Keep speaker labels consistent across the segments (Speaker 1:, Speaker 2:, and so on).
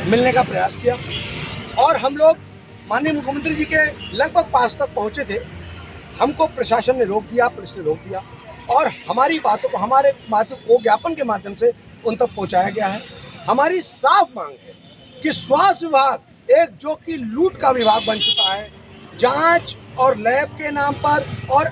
Speaker 1: मिलने का प्रयास किया और हम लोग माननीय मुख्यमंत्री जी के लगभग पास तक पहुँचे थे। हमको प्रशासन ने रोक दिया, पुलिस ने रोक दिया और हमारी बातों को ज्ञापन के माध्यम से उन तक पहुँचाया गया है। हमारी साफ मांग है कि स्वास्थ्य विभाग एक जो कि लूट का विभाग बन चुका है, जांच और लैब के नाम पर और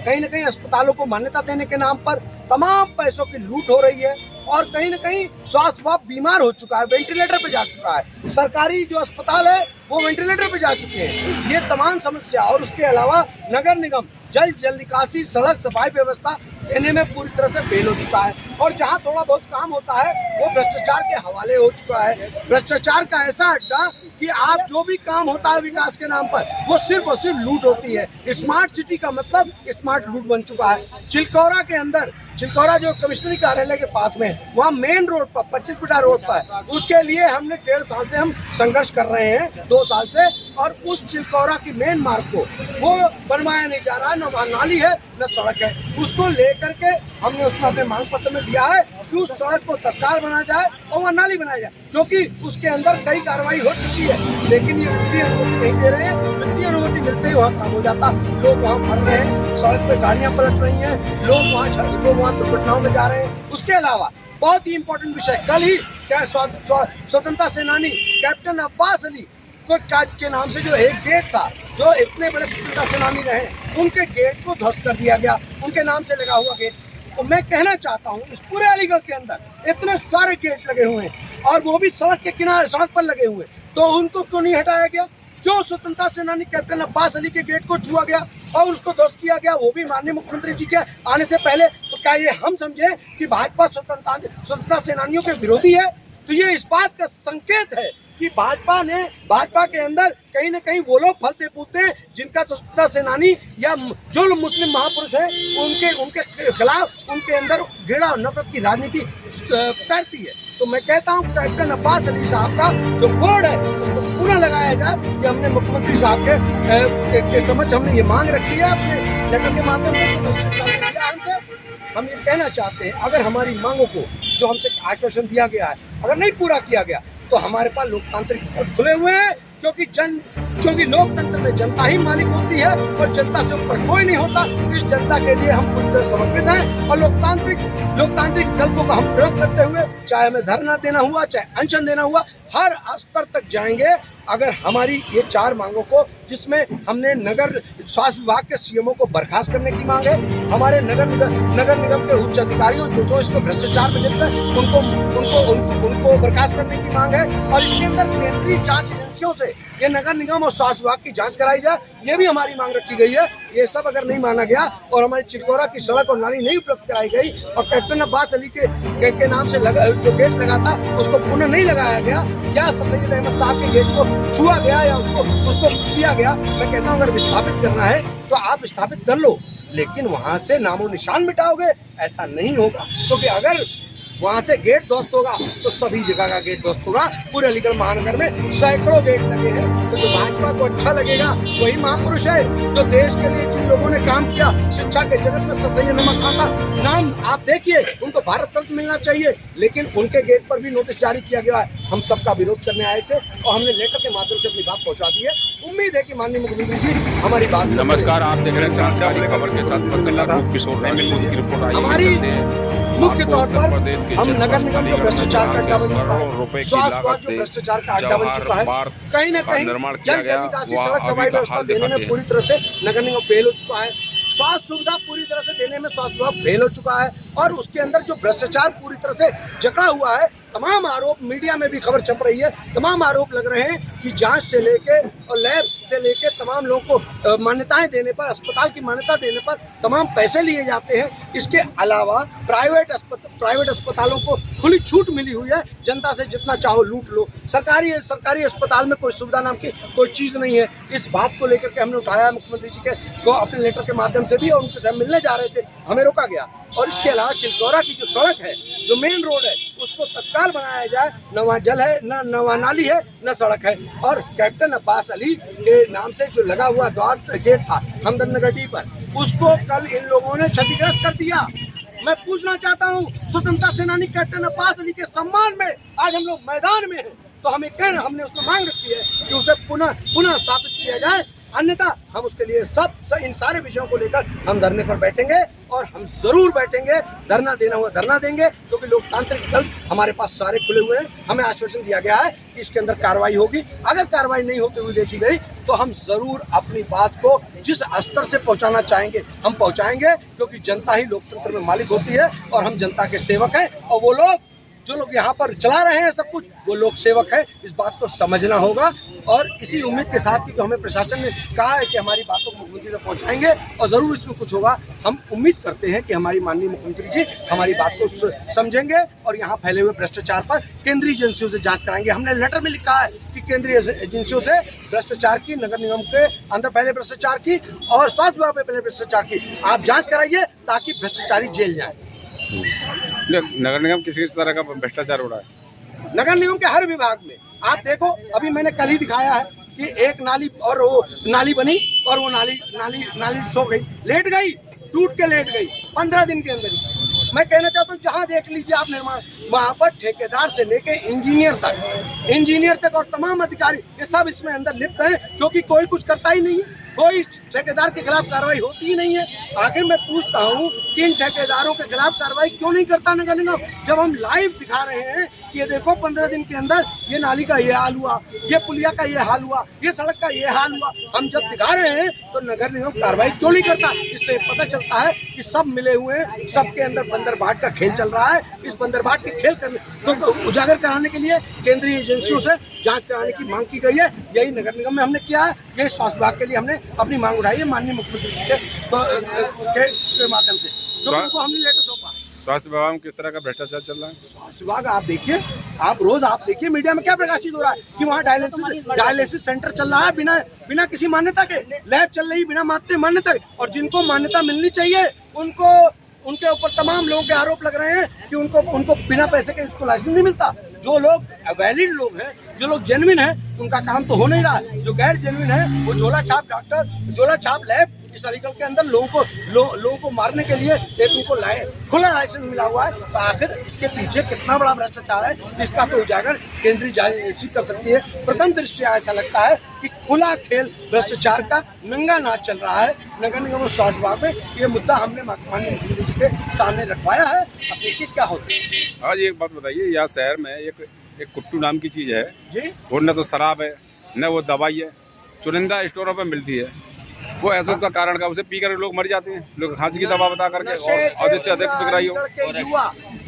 Speaker 1: कहीं न कहीं अस्पतालों को मान्यता देने के नाम पर तमाम पैसों की लूट हो रही है और कहीं न कहीं स्वास्थ्य विभाग बीमार हो चुका है, वेंटिलेटर पे जा चुका है। सरकारी जो अस्पताल है वो वेंटिलेटर पे जा चुके हैं। ये तमाम समस्या और उसके अलावा नगर निगम जल निकासी, सड़क, सफाई व्यवस्था देने में पूरी तरह से फेल हो चुका है और जहाँ थोड़ा बहुत काम होता है वो भ्रष्टाचार के हवाले हो चुका है। भ्रष्टाचार का ऐसा अड्डा कि आप जो भी काम होता है विकास के नाम पर वो सिर्फ और सिर्फ लूट होती है। स्मार्ट सिटी का मतलब स्मार्ट लूट बन चुका है। चिलकौरा के अंदर, चिलकौरा जो कमिश्नरी कार्यालय के पास में, वहाँ मेन रोड पर 25 फीटा रोड पर, उसके लिए हमने 1.5 साल से हम संघर्ष कर रहे हैं, 2 साल से। और उस चिलकौरा की मेन मार्ग को वो बनवाया नहीं जा रहा है, न वहाँ नाली है न सड़क है। उसको लेकर के हमने उसमें अपने मांग पत्र में दिया है कि उस सड़क को तत्काल बनाया जाए और वहाँ नाली बनाया जाए, क्योंकि उसके अंदर कई कार्रवाई हो चुकी है, लेकिन ये वित्तीय अनुमति नहीं दे रहे हैं। वित्तीय अनुमति मिलते ही वहाँ काम हो जाता। लोग वहाँ मर रहे हैं, सड़क पे गाड़ियाँ पलट रही हैं, लोग वहाँ दुर्घटनाओं में जा रहे हैं। उसके अलावा बहुत ही इम्पोर्टेंट विषय, कल ही स्वतंत्रता सेनानी कैप्टन अब्बास अली के नाम से जो एक गेट था, जो इतने बड़े स्वतंत्रता सेनानी रहे, उनके गेट को ध्वस्त कर दिया गया, उनके नाम से लगा हुआ गेट। तो मैं कहना चाहता हूँ, इस पूरे अलीगढ़ के अंदर इतने सारे गेट लगे हुए हैं और वो भी सड़क के किनारे, सड़क पर लगे हुए, तो उनको क्यों नहीं हटाया गया? क्यों स्वतंत्रता सेनानी कैप्टन अब्बास अली के गेट को छुआ गया और उसको ध्वस्त किया गया, वो भी माननीय मुख्यमंत्री जी के आने से पहले? तो क्या ये हम समझे कि भाजपा स्वतंत्रता सेनानियों के विरोधी है? तो ये इस बात का संकेत है कि भाजपा के अंदर कहीं न कहीं वो लोग फलते फूलते हैं जिनका स्वतंत्रता सेनानी या जो लोग मुस्लिम महापुरुष हैं उनके खिलाफ उनके अंदर घृणा और नफरत की राजनीति तैरती है। तो मैं कहता हूँ कैप्टन अब्बास अली साहब का जो बोर्ड है उसको पूरा लगाया जाए। कि हमने मुख्यमंत्री साहब के समक्ष हमने ये मांग रखी है अपने लेटर के माध्यम से। हम ये कहना चाहते हैं, अगर हमारी मांगों को जो हमसे आश्वासन दिया गया है अगर नहीं पूरा किया गया तो हमारे पास लोकतांत्रिक पथ खुले हुए हैं, क्योंकि लोकतंत्र में जनता ही मालिक होती है और जनता से ऊपर कोई नहीं होता। इस जनता के लिए हम पूरी तरह समर्पित हैं और लोकतांत्रिक विकल्पों का हम प्रयोग करते हुए, चाहे हमें धरना देना हुआ, चाहे अनशन देना हुआ, हर स्तर तक जाएंगे। अगर हमारी ये 4 मांगों को, जिसमें हमने नगर स्वास्थ्य विभाग के सीएमओ को बर्खास्त करने की मांग है, हमारे नगर निगम के उच्च अधिकारियों जो इसमें भ्रष्टाचार में लिप्त है उनको बर्खास्त करने की मांग है और इसके अंदर केंद्रीय जांच एजेंसियों से ये नगर निगम और स्वास्थ्य विभाग की जांच कराई जाए, ये भी हमारी मांग रखी गई है। ये सब अगर नहीं माना गया और हमारी चिलकौरा की सड़क और नाली नहीं उपलब्ध कराई गई और कैप्टन अब्बास अली के नाम से जो गेट लगा था उसको पुनः नहीं लगाया गया, या सर सैयद अहमद साहब के गेट को छुआ गया या उसको कुछ किया गया, मैं कहता हूँ अगर विस्थापित करना है तो आप विस्थापित कर लो, लेकिन वहाँ से नामो निशान मिटाओगे ऐसा नहीं होगा। क्योंकि अगर वहाँ से गेट ध्वस्त होगा तो सभी जगह का गेट ध्वस्त होगा। पूरे अलीगढ़ महानगर में सैकड़ों गेट लगे हैं, तो जो भाजपा को अच्छा लगेगा वही महापुरुष है जो देश के लिए जिन लोगों ने काम किया, शिक्षा के जगत में सर सैयद अहमद खान का नाम आप देखिए, उनको भारत रत्न मिलना चाहिए, लेकिन उनके गेट पर भी नोटिस जारी किया गया है। हम सबका विरोध करने आए थे और हमने लेटर के माध्यम से अपनी बात पहुँचा दी है। उम्मीद है कि माननीय मुख्यमंत्री जी हमारी बात।
Speaker 2: नमस्कार, आप देख रहे हैं खबर के साथ किशोर की रिपोर्ट।
Speaker 1: हमारी मुख्य तौर पर हम नगर निगम जो भ्रष्टाचार का अड्डा बन चुका है, स्वास्थ्य विभाग जो भ्रष्टाचार का अड्डा बन चुका है, कहीं न कहीं जल निकासी, सड़क, सफाई व्यवस्था देने में पूरी तरह से नगर निगम फेल हो चुका है। स्वास्थ्य सुविधा पूरी तरह से देने में स्वास्थ्य विभाग फेल हो चुका है और उसके अंदर जो भ्रष्टाचार पूरी तरह से जकड़ा हुआ है, तमाम आरोप मीडिया में भी खबर छप रही है, तमाम आरोप लग रहे हैं कि जांच से लेके और लैब से लेके तमाम लोगों को मान्यताएं देने पर, अस्पताल की मान्यता देने पर तमाम पैसे लिए जाते हैं। इसके अलावा प्राइवेट अस्पतालों को खुली छूट मिली हुई है, जनता से जितना चाहो लूट लो। सरकारी अस्पताल में कोई सुविधा नाम की कोई चीज़ नहीं है। इस बात को लेकर के हमने उठाया मुख्यमंत्री जी को अपने लेटर के माध्यम से भी, और उनके साथ मिलने जा रहे थे, हमें रोका गया। और इसके अलावा चिलकौरा की जो सड़क है, जो मेन रोड है, उसको तत्काल बनाया जाए। न वहाँ जल है, न वहाँ नाली है, न सड़क है। और कैप्टन अब्बास अली के नाम से जो लगा हुआ गेट था हमदर्द डी पर, उसको कल इन लोगों ने क्षतिग्रस्त कर दिया। मैं पूछना चाहता हूँ, स्वतंत्रता सेनानी कैप्टन अब्बास अली के सम्मान में आज हम लोग मैदान में हैं, तो हमने उसमें मांग रखी है कि उसे पुनः स्थापित किया जाए, अन्यथा हम उसके लिए इन सारे विषयों को लेकर हम धरने पर बैठेंगे और हम जरूर बैठेंगे, धरना देना हुआ धरना देंगे, क्योंकि लोकतांत्रिक विकल्प हमारे पास सारे खुले हुए हैं। हमें आश्वासन दिया गया है कि इसके अंदर कार्रवाई होगी। अगर कार्रवाई नहीं होते हुए देखी गई तो हम जरूर अपनी बात को जिस स्तर से पहुंचाना चाहेंगे हम पहुंचाएंगे, क्योंकि जनता ही लोकतंत्र में मालिक होती है और हम जनता के सेवक हैं। और वो लोग जो लोग यहाँ पर चला रहे हैं सब कुछ, वो लोक सेवक है, इस बात को समझना होगा। और इसी उम्मीद के साथ कि हमें प्रशासन ने कहा है कि हमारी बातों को मुख्यमंत्री तक पहुँचाएंगे और ज़रूर इसमें कुछ होगा। हम उम्मीद करते हैं कि हमारी माननीय मुख्यमंत्री जी हमारी बात को समझेंगे और यहाँ फैले हुए भ्रष्टाचार पर केंद्रीय एजेंसियों से जाँच कराएंगे। हमने लेटर में लिखा है कि केंद्रीय एजेंसियों से भ्रष्टाचार की, नगर निगम के अंदर पहले भ्रष्टाचार की और स्वास्थ्य विभाग में पहले भ्रष्टाचार की आप जाँच कराइए, ताकि भ्रष्टाचारी जेल जाए।
Speaker 2: नगर निगम किसी तरह का भ्रष्टाचार हो रहा है?
Speaker 1: नगर निगम के हर विभाग में आप देखो, अभी मैंने कल ही दिखाया है कि एक नाली, और वो नाली बनी और वो नाली सो गई, लेट गई, टूट के लेट गई 15 दिन के अंदर ही। मैं कहना चाहता हूँ जहाँ देख लीजिए आप निर्माण, वहाँ पर ठेकेदार से लेके इंजीनियर तक और तमाम अधिकारी ये सब इसमें अंदर लिप्त हैं, क्योंकि कोई कुछ करता ही नहीं है, कोई ठेकेदार के खिलाफ कार्रवाई होती ही नहीं है। आखिर मैं पूछता हूँ कि इन ठेकेदारों के खिलाफ कार्रवाई क्यों नहीं करता नगर निगम, जब हम लाइव दिखा रहे हैं कि ये देखो 15 दिन के अंदर ये नाली का ये हाल हुआ, ये पुलिया का ये हाल हुआ, ये सड़क का ये हाल हुआ। हम जब दिखा रहे हैं तो नगर निगम कार्रवाई क्यों नहीं करता? इससे पता चलता है कि सब मिले हुए हैं, सबके अंदर बंदरबाट का खेल चल रहा है। इस बंदरबाट के खेल को उजागर कराने के लिए केंद्रीय एजेंसियों से जाँच कराने की मांग की गई है। यही नगर निगम में हमने किया है, यही स्वास्थ्य विभाग के लिए हमने अपनी मांग उठाई है माननीय मुख्यमंत्री जी के माध्यम से, तो उनको हमने लेटर सौंपा।
Speaker 2: स्वास्थ्य विभाग में किस तरह का भ्रष्टाचार चल रहा है?
Speaker 1: स्वास्थ्य विभाग आप देखिए, आप रोज आप देखिए मीडिया में क्या प्रकाशित हो रहा है कि वहाँ डायलिसिस सेंटर चल रहा है बिना किसी मान्यता के, लैब चल रही बिना मान्यता के, और जिनको मान्यता मिलनी चाहिए उनके ऊपर तमाम लोगों के आरोप लग रहे हैं कि उनको बिना पैसे के उसको लाइसेंस नहीं मिलता। जो लोग वैलिड लोग हैं, जो लोग जेन्युइन हैं, उनका काम तो हो नहीं रहा है। जो गैर जेन्युइन है वो झोला छाप डॉक्टर, झोला छाप लैब इस अलीगढ़ के अंदर लोगों को मारने के लिए एक उनको खुला लाइसेंस मिला हुआ है। तो आखिर इसके पीछे कितना बड़ा भ्रष्टाचार है, इसका तो उजागर केंद्रीय एजेंसी कर सकती है। प्रथम दृष्टया ऐसा लगता है कि खुला खेल भ्रष्टाचार का नंगा नाच चल रहा है नगर निगम और स्वास्थ्य विभाग में। ये मुद्दा हमने माननीय मुख्यमंत्री जी के सामने रखवाया है। अब देखिए क्या होता है।
Speaker 2: आज एक बात बताइए, यहाँ शहर में एक कुट्टू नाम की चीज़ है
Speaker 1: जी,
Speaker 2: वो न तो शराब है न वो दवाई है, चुनिंदा स्टोरों पर मिलती है। वो ऐसा का कारण का उसे पी कर लोग मर जाते हैं, लोग खांसी की दवा बता करके, और अधिक से अधिक बिक रही हो।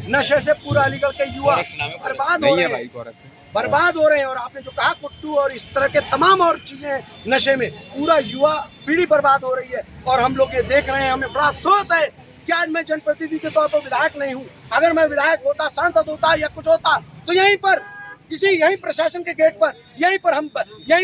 Speaker 1: नशे से पूरा अलीगढ़ के युवा बर्बाद हो रहे हैं। और आपने जो कहा कुट्टू और इस तरह के तमाम और चीजें नशे में पूरा युवा पीढ़ी बर्बाद हो रही है। और हम लोग ये देख रहे हैं, हमें बड़ा अफसोस है कि आज मैं जनप्रतिनिधि के तौर पर विधायक नहीं हूँ। अगर मैं विधायक होता, सांसद होता या कुछ होता तो यहीं प्रशासन के गेट पर यहीं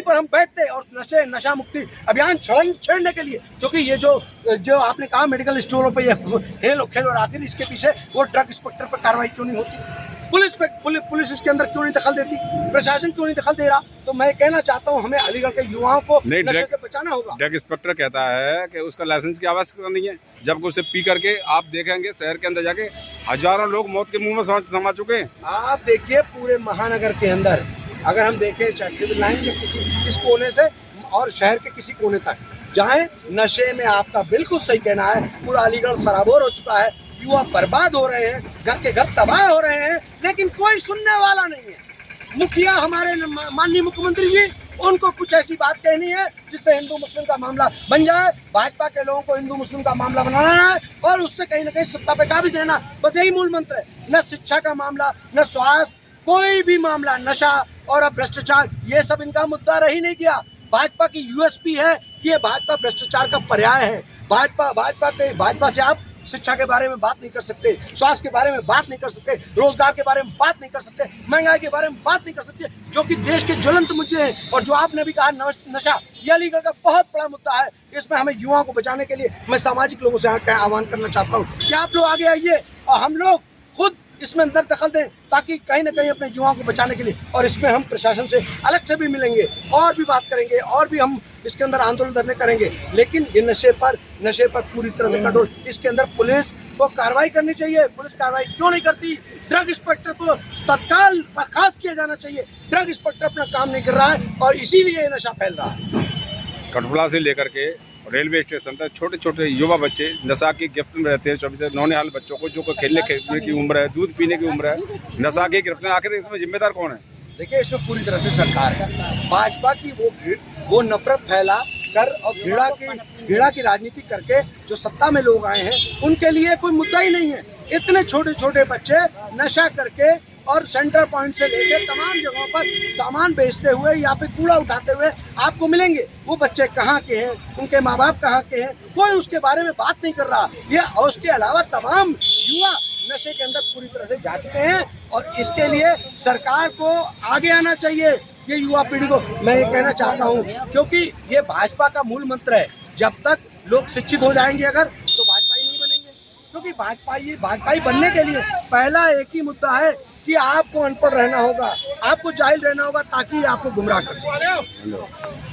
Speaker 1: पर हम बैठते और नशा मुक्ति अभियान छेड़ने के लिए, क्योंकि ये जो आपने कहा मेडिकल स्टोरों पे ये खेल, और आखिर इसके पीछे वो ड्रग इंस्पेक्टर पर कार्रवाई क्यों नहीं होती? पुलिस इसके अंदर क्यों नहीं दखल देती? प्रशासन क्यों नहीं दखल दे रहा? तो मैं कहना चाहता हूँ हमें अलीगढ़ के युवाओं को नशे से बचाना होगा।
Speaker 2: ड्रग इंस्पेक्टर कहता है कि उसका लाइसेंस की आवश्यकता नहीं है, जबकि उसे पी करके आप देखेंगे शहर के अंदर जाके हजारों लोग मौत के मुंह में समा चुके हैं।
Speaker 1: आप देखिए पूरे महानगर के अंदर अगर हम देखें, चाहे सिविल लाइन के किस कोने से और शहर के किसी कोने तक जाएं, नशे में आपका बिल्कुल सही कहना है, पूरा अलीगढ़ सराबोर हो चुका है। युवा बर्बाद हो रहे हैं, घर के घर तबाह हो रहे हैं, लेकिन कोई सुनने वाला नहीं है। मुखिया हमारे माननीय मुख्यमंत्री जी, उनको कुछ ऐसी बात कहनी है जिससे हिंदू मुस्लिम का मामला बन जाए। भाजपा के लोगों को हिंदू मुस्लिम का मामला बनाना है और उससे कहीं ना कहीं सत्ता पे काबिज रहना, बस यही मूल मंत्र है। न शिक्षा का मामला, न स्वास्थ्य, कोई भी मामला, नशा और अब भ्रष्टाचार, ये सब इनका मुद्दा रह ही नहीं गया। भाजपा की यूएसपी है कि ये भाजपा भ्रष्टाचार का पर्याय है। भाजपा से आप शिक्षा के बारे में बात नहीं कर सकते, स्वास्थ्य के बारे में बात नहीं कर सकते, रोजगार के बारे में बात नहीं कर सकते, महंगाई के बारे में बात नहीं कर सकते, जो कि देश के ज्वलंत मुद्दे हैं। और जो आपने भी कहा नशा, ये अलीगढ़ का बहुत बड़ा मुद्दा है। इसमें हमें युवाओं को बचाने के लिए मैं सामाजिक लोगों से आह्वान करना चाहता हूँ कि आप लोग आगे आइए और हम लोग खुद इसमें अंदर दखल दें, ताकि कहीं ना कहीं अपने युवाओं को बचाने के लिए, और इसमें हम प्रशासन से अलग से भी मिलेंगे और भी बात करेंगे और भी हम इसके अंदर आंदोलन करने करेंगे। लेकिन ये नशे पर पूरी तरह से कंट्रोल, इसके अंदर पुलिस को कार्रवाई करनी चाहिए। पुलिस कार्रवाई क्यों नहीं करती? ड्रग इंस्पेक्टर को तत्काल बर्खास्त किया जाना चाहिए। ड्रग इंस्पेक्टर अपना काम नहीं कर रहा है और इसीलिए ये नशा फैल रहा है।
Speaker 2: कठपुतला से लेकर के रेलवे स्टेशन तक छोटे छोटे युवा बच्चे नशा की गिरफ्त में रहते हैं। 24 नौनिहाल बच्चों को, जो खेलने की उम्र है, दूध पीने की उम्र है, नशा की गिरफ्त में। आखिर इसमें जिम्मेदार कौन है?
Speaker 1: देखिए, इसमें पूरी तरह से सरकार है। भाजपा की वो नफरत फैला कर और घृणा की राजनीति करके जो सत्ता में लोग आए हैं, उनके लिए कोई मुद्दा ही नहीं है। इतने छोटे छोटे बच्चे नशा करके और सेंटर पॉइंट से लेकर तमाम जगहों पर सामान बेचते हुए या फिर कूड़ा उठाते हुए आपको मिलेंगे। वो बच्चे कहाँ के हैं, उनके माँ बाप कहाँ के हैं, कोई उसके बारे में बात नहीं कर रहा। ये और उसके अलावा तमाम युवा नशे के अंदर पूरी तरह से जा चुके हैं और इसके लिए सरकार को आगे आना चाहिए। ये युवा पीढ़ी को मैं ये कहना चाहता हूँ, क्योंकि ये भाजपा का मूल मंत्र है। जब तक लोग शिक्षित हो जाएंगे अगर, तो भाजपा ही नहीं बनेंगे। क्योंकि भाजपाई बनने के लिए पहला एक ही मुद्दा है कि आपको अनपढ़ रहना होगा, आपको जाहिल रहना होगा, ताकि आपको गुमराह कर सके।